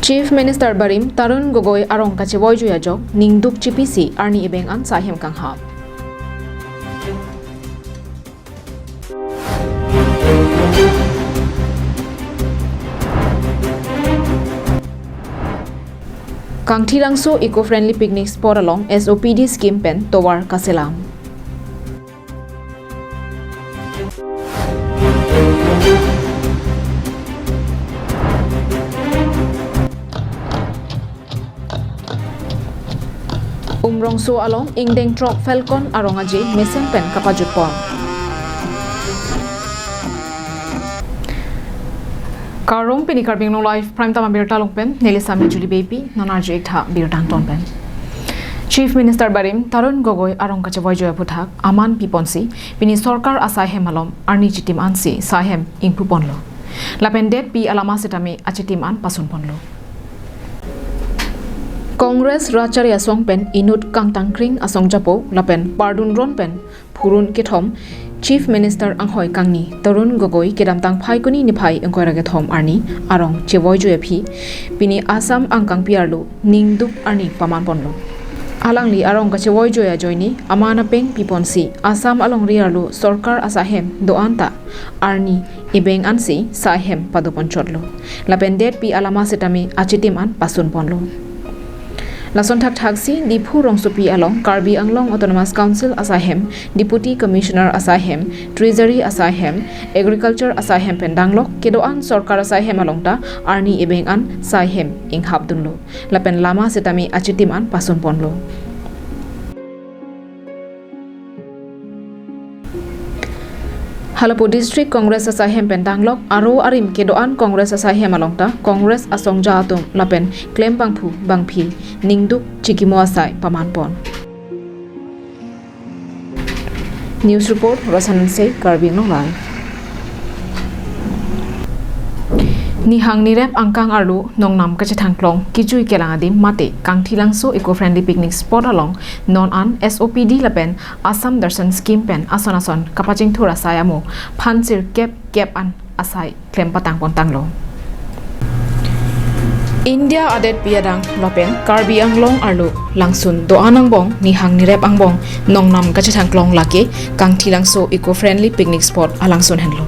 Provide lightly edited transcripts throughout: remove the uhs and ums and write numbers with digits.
Chief Minister Barim Tarun Gogoi arong kacheboy juyajok ningduk CPC arni ibeng an sahem kanghap. Kangthirangso eco-friendly picnic spot along SOPD scheme pen towar Kaselam. Umrongso along Ingdeng Trok Falcon arongaje mesen pen kapajut pon. Karong pini karbing no life prime time birta long pen nelisami Julie baby nonarje ekha birtang ton pen. Chief Minister Barim Tarun Gogoi arong kacheboy joya puthak aman piponsi pini sarkar asai hemalom arni chitim ansi sahem ingpu ponlo. Lapendet pi alama setami achitim an pasun ponlo. Congress Rachari asong pen inut kang tangkring asong japo lapen pardun ron pen phurun kethom Chief Minister anghoi kangni Tarun Gogoi kedam tang phai kuni ni phai angkoi rage thom arni arong cheboy joya phi pini Assam angkang piarlu ningdup arni paman ponlo. Alangli arong ka cheboy joya joini amana peng piponsi Assam along riarlu sarkar asahem doanta arni ibeng ansi sahem padupon chotlo. Lapendet pi alama setami achitim an pasun ponlo. Lason thak thaksi Dipu Rongsupi along Karbi Anglong Autonomous Council Asahem, Deputy Commissioner Asahem, Treasury Asahem, Agriculture Asahem Pendanglok, Kedoan Sorkar Asahem alongta Arni Ibeng an Sahem ing Habdunlo. Lapen lama setami achitim an pasun ponlo. Halapu District Congress Asahem Pendanglok aro arim kedoan Congress Asahem alongta Congress asong jatum lapen claim bangphu bangphi ningduk chikimo asai pamanpon. News report Rosanan Se Karbi Nolai. Nihang nirep angkang arlu nongnam kachatangklong kijui kelangadim mate kangthilangso eco-friendly picnic spot along non an SOPD lapen Assam Darshan scheme pen ason kapaching thura sayamo phansir kep an asai klem patang pontanglo. India adet piadang lapen Karbi Anglong arlu langsun do anangbong nihang nirep angbong nongnam kachatangklong lake kangthilangso eco-friendly picnic spot alangsun henlo.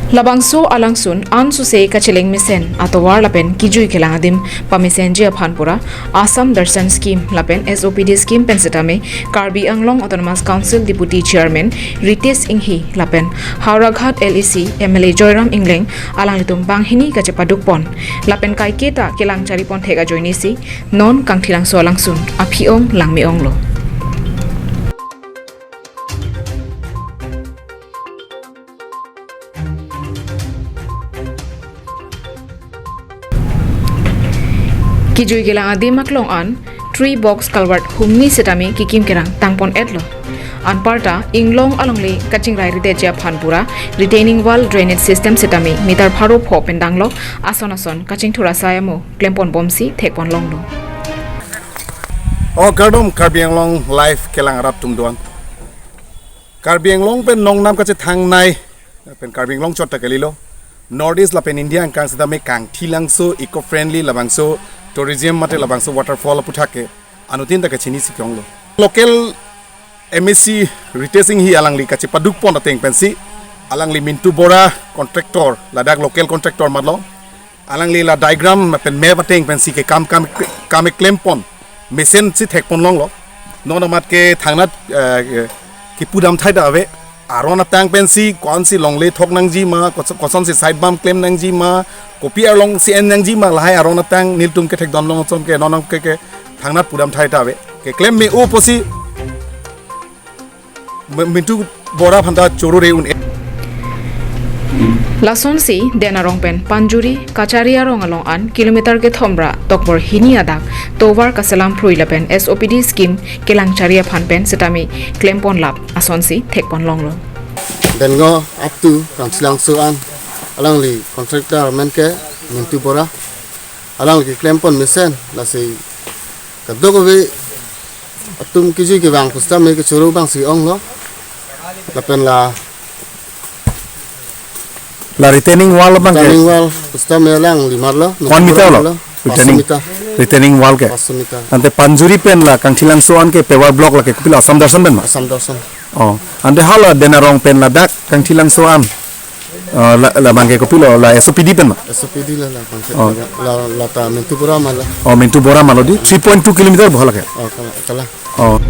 Labangso alangsun ansu se kacheleng misen atowar lapen kijui kelangadim pamisen jia phanpura Assam Darshan scheme lapen SOPD scheme pensetame Karbi Anglong Autonomous Council Deputy Chairman Ritesh Inghi lapen Hauraghat LEC MLA Joyram Ingleng alanglitum banghini kachepadukpon lapen kaiketa kelang charipon thega joinisi non kangthilangso alangsun aphiong langmeonglo. Kijui gelang adi maklong an tree box culvert humni setami kikim kerang tangpon edlo an parta inglong alongli kaching rai rite ja phanpura retaining wall drainage system setami mitar pharo pho pendanglo ason kaching thura sayamo klempon bomsi thekpon longlo o gardom Karbi Anglong live kelang rap tumduan Karbi Anglong pen nongnam kache thangnai pen Karbi Anglong chotta kelilo northeast la pen India angkang setami kangthilangso eco friendly labangso tourism mate labangso waterfall puthake anutin ta kachini sikyonglo local MSC retaining hi alangli kachi paduk pon ateng pensi alangli Mintu Bora contractor ladak local contractor madlo alangli la diagram pen map ateng pensi ke kam claim pon mesen si thek pon longlo non mat ke thangnat ki pudam thai da ave aron atang pensi kon si longle thok nangji ma koson si side bump claim nangji ma kopi along si en nangji ma lahai aron atang niltum ke thek don long som ke nonong ke thangnat pudam thai ta ave ke claim me o posi Mintu Bora phanda chorore un Lason si denarong pen Panjuri Kacharia rong along an kilometer ke thombra tokbor hini adak towar Kaselam phrui lapen SOPD scheme kelang charia phan pen setami klempon lap ason si thekpon longlo dengo up to kangsilang suan alangli contractor men ke Mintu Bora alangli klempon mesen la sei kadogowe atum kiji ke bang pusta me ke choro bang si ong lo lapen la La retaining wall bang Retaining ke? wall ustam melang 5 lo. 1 meter lo. Retaining meter. retaining wall ke. 500 meter. Ante panjuri pen la kangtilang soan ke paver block la ke kupila asam darsan ben ma. Asam dosan. Oh, ante hala denarong pen la dak kangtilang soan. La bang ke kupilo la SOPD pen ma. SOPD la la ta Mentupura mala. Oh, Mintu Bora Malodi 3.2 kilometer bohala ke. Kala. Oh.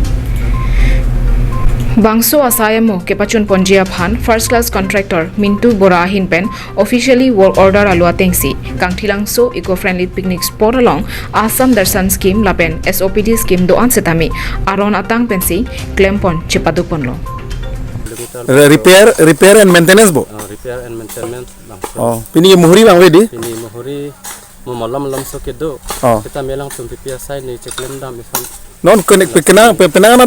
Bangso asayamo ke pachun ponjia phan first class contractor Mintu Bora ahin pen officially work order alua tengsi kangthilang so eco friendly picnic spot along Assam Darshan scheme lapen SOPD scheme do an setami aron atang pensi klempon chipadupon lo Repair and maintenance bo. Repair and maintenance bangso. Oh, pini muhuri bang ready. Ini mohori mo malam so kedo. Oh. Kita melang tum PPS side ni ceklem dam isan. Non kena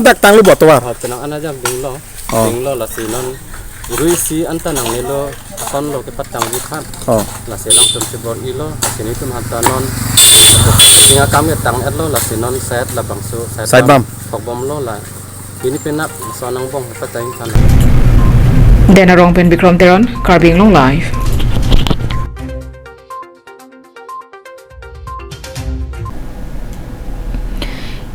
dak tang lu botwar. Tenang ana jam dinglo la sinon irui si anta nang nilo kon lo ke patang di khan. Oh. La selang tum tibor ilo sini tum hanta non. Tinga kami tang elo la sinon set la bangso Side bam. Pokbom lo la. Ini penap sonang bong patang kan. denarong pen Bikram Teron Karbing Long Live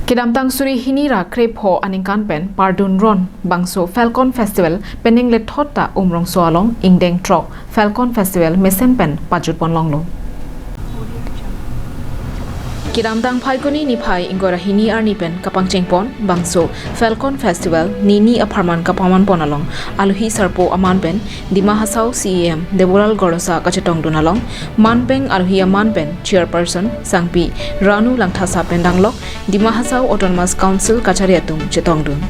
Kidamtang suri hinira krepho aningkan pen Pardun Ron Bangso Falcon Festival pening le thotta umrong soalong ingdeng tro Falcon Festival mesen pen pajut pon longlo Kidamtang phaikoni ni phai ingora hini arni pen kapang chengpon Bangso Falcon Festival nini aparman kapaman ponalong aluhi sarpo aman pen Dima Hasau CEM Debolal Gorosa kachetong donalong manpeng aluhi aman pen chairperson Sangpi Ranu Langthasa pendanglok Dima Hasau Autonomous Council kachariatum chetong dun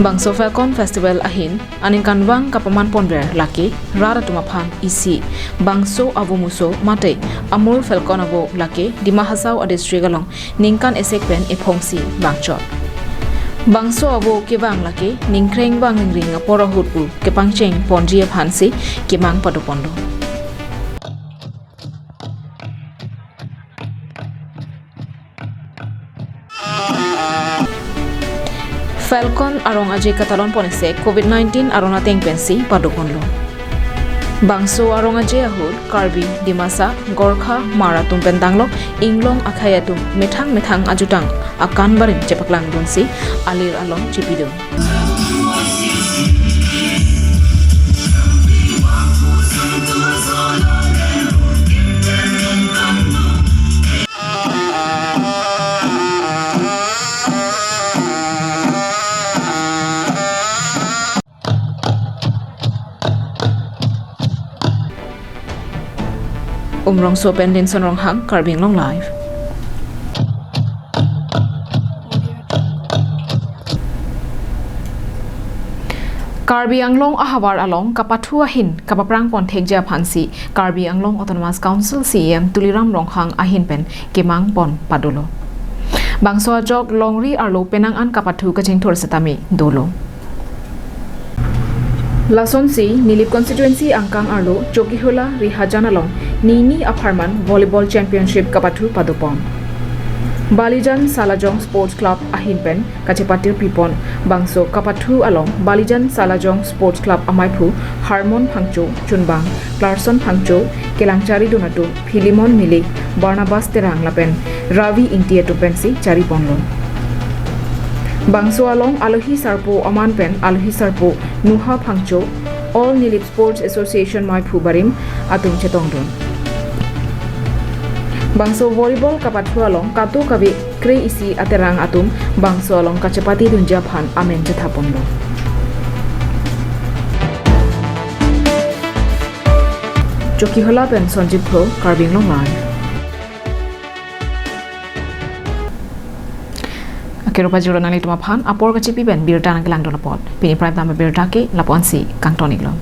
Bangso Falcon Festival ahin aningkan wang kapaman ponber laki rara tumaphan isi Bangso avumuso mate amul Falcon avo laki Dima Hasau district along ningkan esek pen ephongsi bangchot Bangso avo kebang laki ningkreng bang ring aporohut u kepangcheng ponjia phansi kemang padopondo Falcon arong aje katalon ponese COVID-19 arona teng pensi padokonlo Bangso arong aje ahul Karbi Dimasa Gorkha Mara tumpendanglok inglong akhayatum methang ajutang akan barin cepaklang donsi alir along cipidum Umrong so pendin sonrong hang Karbing Long Live Karbi Anglong ahawar along kapathu ahin kapaprang pon thekja phansi Karbi Anglong Autonomous Council CEM Tuliram Ronghang ahin pen kemang pon padolo Bangso jok longri arlo penang an kapathu kaching thor setami dolo Lasonsi Nilip constituency angkang arlo Jokihola Rihajanalong Nini Aparman Volleyball Championship kapathu padopon Balijan Salajong Sports Club ahinpen kachepatir pipon Bangso kapathu along Balijan Salajong Sports Club amaipu Harmon Phangcho Chunbang Clarkson Phangcho Kelangchari Donatu Philimon Milik Barnabas Terang lapen Ravi Intietu pensi chari ponlo Bangso along Alohi Sarpo Aman Pen Alohi Sarpo Nuha Phangcho All Nilip Sports Association Maipu Barim Atung Chetongdon Bangso volleyball kapathu along Katu Kabi Kre isi aterang atum Bangso along Kachapati Dunja Phan Amen Jethaponlo Jokihola Pen Sonjit Pro Karbing Long Live Kerupa juro nang lituma phan apor kachipi ben birta nang lang dolapot pini prime tama birta ke laponsi kang tonik lo